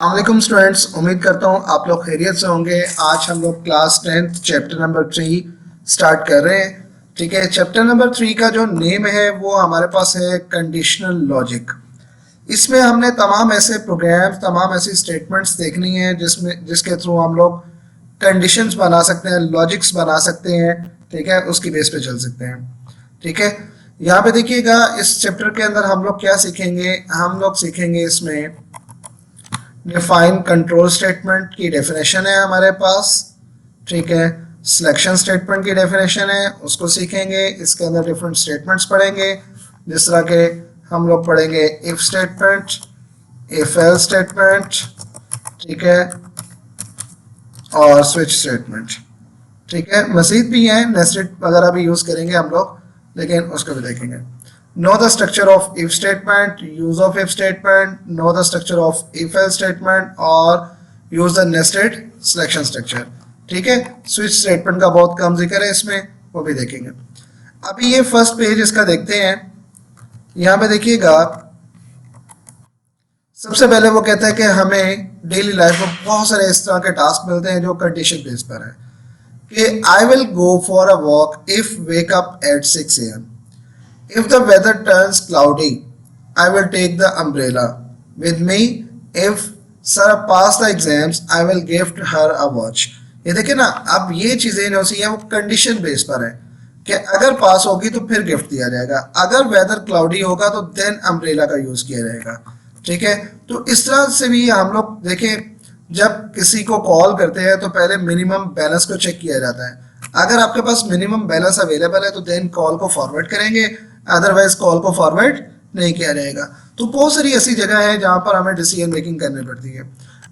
वालेकुम स्टूडेंट्स, उम्मीद करता हूँ आप लोग खैरियत से होंगे। आज हम लोग class 10th chapter number 3 start कर रहे हैं। ठीक है, चैप्टर नंबर 3 का जो नेम है वो हमारे पास है कंडीशनल लॉजिक। इसमें हमने तमाम ऐसे प्रोग्राम, तमाम ऐसी स्टेटमेंट्स देखनी है जिसके थ्रू हम लोग कंडीशंस बना सकते हैं, लॉजिक्स बना सकते हैं। ठीक है, उसकी बेस पे चल सकते हैं। ठीक है, यहाँ पे देखिएगा इस चैप्टर के अंदर हम लोग क्या सीखेंगे। हम लोग सीखेंगे इसमें डिफाइन कंट्रोल स्टेटमेंट की डेफिनेशन है हमारे पास। ठीक है, सिलेक्शन स्टेटमेंट की डेफिनेशन है, उसको सीखेंगे। इसके अंदर डिफरेंट स्टेटमेंट्स पढ़ेंगे, जिस तरह के हम लोग पढ़ेंगे if statement, if else statement, ठीक है, और स्विच स्टेटमेंट। ठीक है, मजीद भी हैं, नेस्टेड वगैरह भी यूज करेंगे हम लोग, लेकिन उसको भी देखेंगे। Know the structure of if statement, use of if statement, know the structure of if else statement और use the nested selection structure। ठीक है, switch statement का बहुत कम जिक्र है इसमें, वो भी देखेंगे। अभी ये फर्स्ट पेज इसका देखते हैं। यहाँ पे देखिएगा सबसे पहले वो कहता है कि हमें डेली लाइफ में बहुत सारे इस तरह के टास्क मिलते हैं जो कंडीशन बेस पर है कि I will go for a walk if wake up at 6 AM। If the weather turns cloudy, I will take the umbrella with me. If Sarah pass the exams, I will gift her a watch। ये देखिए ना, अब ये चीजें जो सी हैं वो condition base पर है कि अगर पास होगी तो फिर गिफ्ट दिया जाएगा, अगर वेदर क्लाउडी होगा तो देन अम्ब्रेला का यूज किया जाएगा। ठीक है, तो इस तरह से भी हम लोग देखें, जब किसी को कॉल करते हैं तो पहले मिनिमम बैलेंस को चेक किया जाता है। अगर आपके पास मिनिमम बैलेंस अवेलेबल है तो देन कॉल को फॉरवर्ड करेंगे, अदरवाइज कॉल को फॉरवर्ड नहीं किया जाएगा। तो बहुत सारी ऐसी जगह है जहां पर हमें डिसीजन मेकिंग करनी पड़ती है।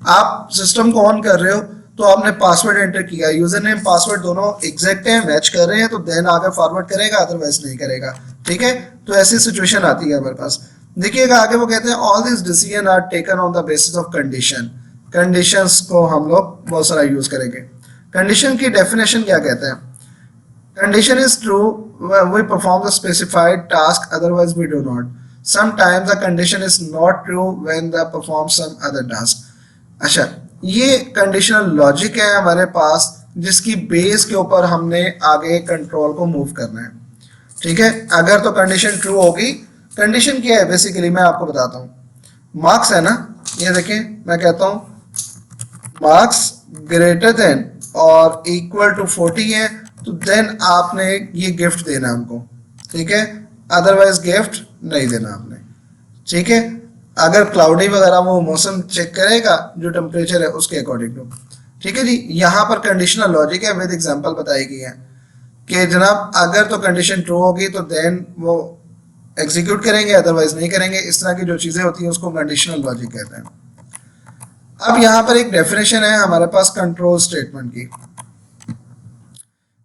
आप सिस्टम को ऑन कर रहे हो तो आपने पासवर्ड एंटर किया, यूजर नेम पासवर्ड दोनों एग्जैक्ट हैं, मैच कर रहे हैं, तो देन आगे फॉरवर्ड करेगा, अदरवाइज नहीं करेगा। ठीक है, तो ऐसी सिचुएशन आती है हमारे पास। देखिएगा आगे वो कहते हैं all this decision are taken on the basis of condition. Conditions को हम लोग बहुत सारा यूज करेंगे। कंडीशन की डेफिनेशन क्या कहते हैं? Condition is true when we perform the specified task, otherwise we do not. Sometimes the condition is not true when they perform some other task। अच्छा, ये कंडीशनल लॉजिक है हमारे पास, जिसकी बेस के ऊपर हमने आगे कंट्रोल को मूव करना है। ठीक है, अगर तो कंडीशन ट्रू होगी। कंडीशन क्या है बेसिकली, मैं आपको बताता हूँ। मार्क्स है ना, ये देखें, मैं कहता हूँ मार्क्स ग्रेटर देन और इक्वल टू 40 है तो देन आपने ये गिफ्ट देना हमको। ठीक है, अदरवाइज गिफ्ट नहीं देना आपने। ठीक है, अगर क्लाउडी वगैरह वो मौसम चेक करेगा जो टेम्परेचर है उसके अकॉर्डिंग टू। ठीक है जी, यहाँ पर कंडीशनल लॉजिक है, विद एग्जांपल बताई गई है कि जनाब अगर तो कंडीशन ट्रू होगी तो देन वो एग्जीक्यूट करेंगे, अदरवाइज नहीं करेंगे। इस तरह की जो चीजें होती हैं उसको कंडीशनल लॉजिक कहते हैं। अब यहाँ पर एक डेफिनेशन है हमारे पास कंट्रोल स्टेटमेंट की।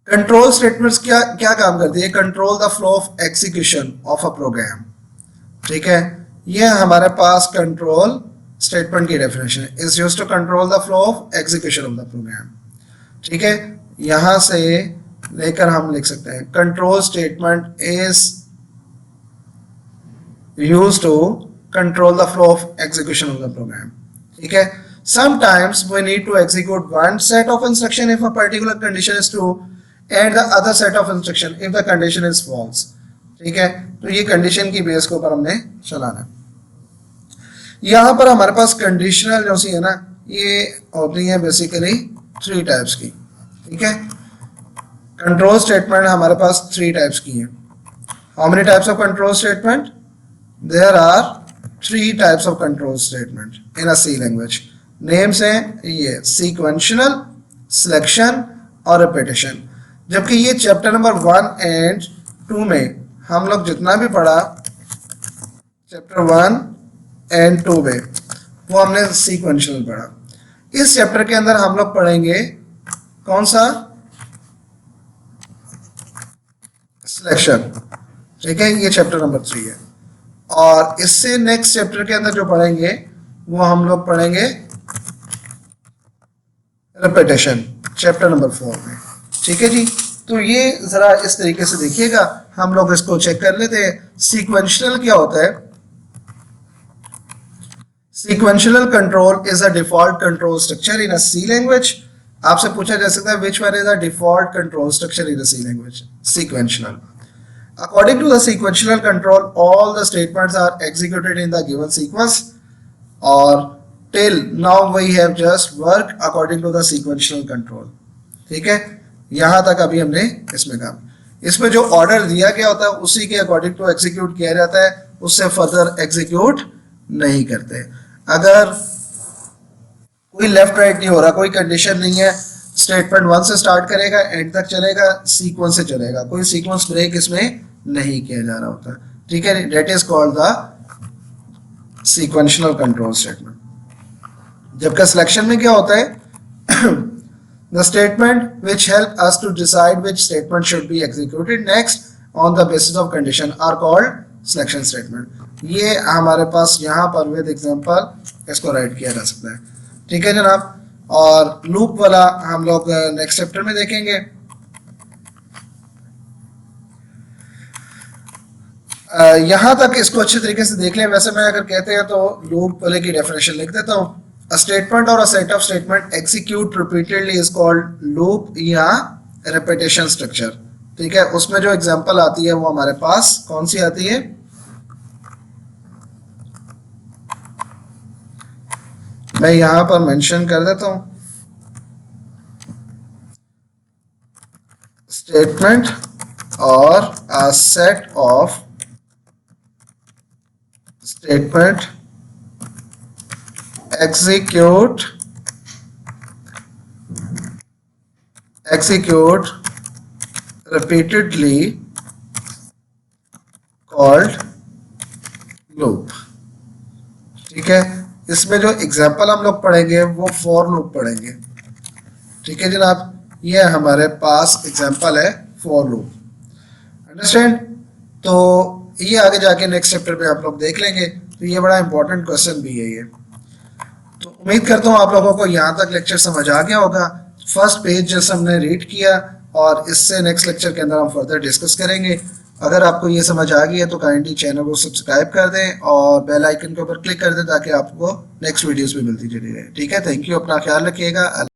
कंट्रोल स्टेटमेंट्स क्या क्या काम करती है? Control the flow of execution of a program. ठीक है, ये हमारे पास कंट्रोल स्टेटमेंट की डेफिनेशन है, is used to control the flow of execution of the program. ठीक है, यहां से लेकर हम लिख सकते हैं control statement is used to control the flow of execution of the program. ठीक है, sometimes we need to execute one set of instruction if a particular condition is true and the other set of instruction if the condition is false। ठीक है, तो ये condition की base के ऊपर हमने चलाना। यहां पर हमारे पास कंडीशनल जो सी है ना, ये होती है बेसिकली 3 टाइप्स की। ठीक है, कंट्रोल स्टेटमेंट हमारे पास 3 टाइप्स की है। How many types of control statement? There are 3 types of control statement in a C language. Names हैं ये सीक्वेंशियल, सिलेक्शन और रिपीटिशन। जबकि ये चैप्टर नंबर 1 एंड 2 में हम लोग जितना भी पढ़ा चैप्टर 1 एंड 2 में वो हमने सीक्वेंशियल पढ़ा। इस चैप्टर के अंदर हम लोग पढ़ेंगे कौन सा? सिलेक्शन। ठीक है, ये चैप्टर नंबर 3 है। और इससे नेक्स्ट चैप्टर के अंदर जो पढ़ेंगे वो हम लोग पढ़ेंगे रिपीटिशन, चैप्टर नंबर 4 में। ठीक है जी, तो ये जरा इस तरीके से देखिएगा, हम लोग इसको चेक कर लेते हैं। सीक्वेंशियल क्या होता है? Sequential control is a default control structure in a C language. आपसे पूछा जा सकता है which one is a default control structure in a C language? Sequential. According to the sequential control, all the statements are executed in the given sequence, or till now we have just worked according to the sequential control. ठीक है, यहाँ तक अभी हमने इसमें काम, इसमें जो ऑर्डर दिया गया होता है उसी के अकॉर्डिंग टू एग्जीक्यूट किया जाता है, उससे फर्दर एग्जीक्यूट नहीं करते। अगर कोई लेफ्ट राइट नहीं हो रहा, कोई कंडीशन नहीं है, स्टेटमेंट 1 से स्टार्ट करेगा, एंड तक चलेगा, सीक्वेंस से चलेगा, कोई सीक्वेंस ब्रेक इसमें नहीं किया जा रहा होता। ठीक है, that is called the sequential control statement. जबकि सिलेक्शन में क्या होता है, the statement which help us to decide which statement should be executed next on the basis of condition are called selection statement। ये हमारे पास यहाँ पर विद एग्जांपल इसको राइट किया जा सकता है। ठीक है जनाब, और लूप वाला हम लोग नेक्स्ट चैप्टर में देखेंगे। यहाँ तक इसको अच्छे तरीके से देख लें। वैसे मैं अगर कहते हैं तो लूप वाले की डेफिनेशन लिख देता हूँ। A statement or a set of statement execute repeatedly is called loop या repetition structure। ठीक है, उसमें जो एग्जांपल आती है वो हमारे पास कौन सी आती है, मैं यहां पर मेंशन कर देता हूं, स्टेटमेंट और a set of statement execute repeatedly called loop। ठीक है, इसमें जो एग्जांपल हम लोग पढ़ेंगे वो फॉर लूप पढ़ेंगे। ठीक है जनाब, ये हमारे पास एग्जांपल है फॉर लूप, अंडरस्टैंड। तो ये आगे जाके नेक्स्ट चैप्टर पे आप लोग देख लेंगे। तो ये बड़ा इंपॉर्टेंट क्वेश्चन भी है ये। तो उम्मीद करता हूँ आप लोगों को यहाँ तक लेक्चर समझ आ गया होगा। फर्स्ट पेज जैसे हमने रीड किया, और इससे नेक्स्ट लेक्चर के अंदर हम फर्दर डिस्कस करेंगे। अगर आपको ये समझ आ गई है तो काइंडली चैनल को सब्सक्राइब कर दें और बेल आइकन के ऊपर क्लिक कर दें ताकि आपको नेक्स्ट वीडियोस भी मिलती चली रहे। ठीक है, थैंक यू, अपना ख्याल रखिएगा।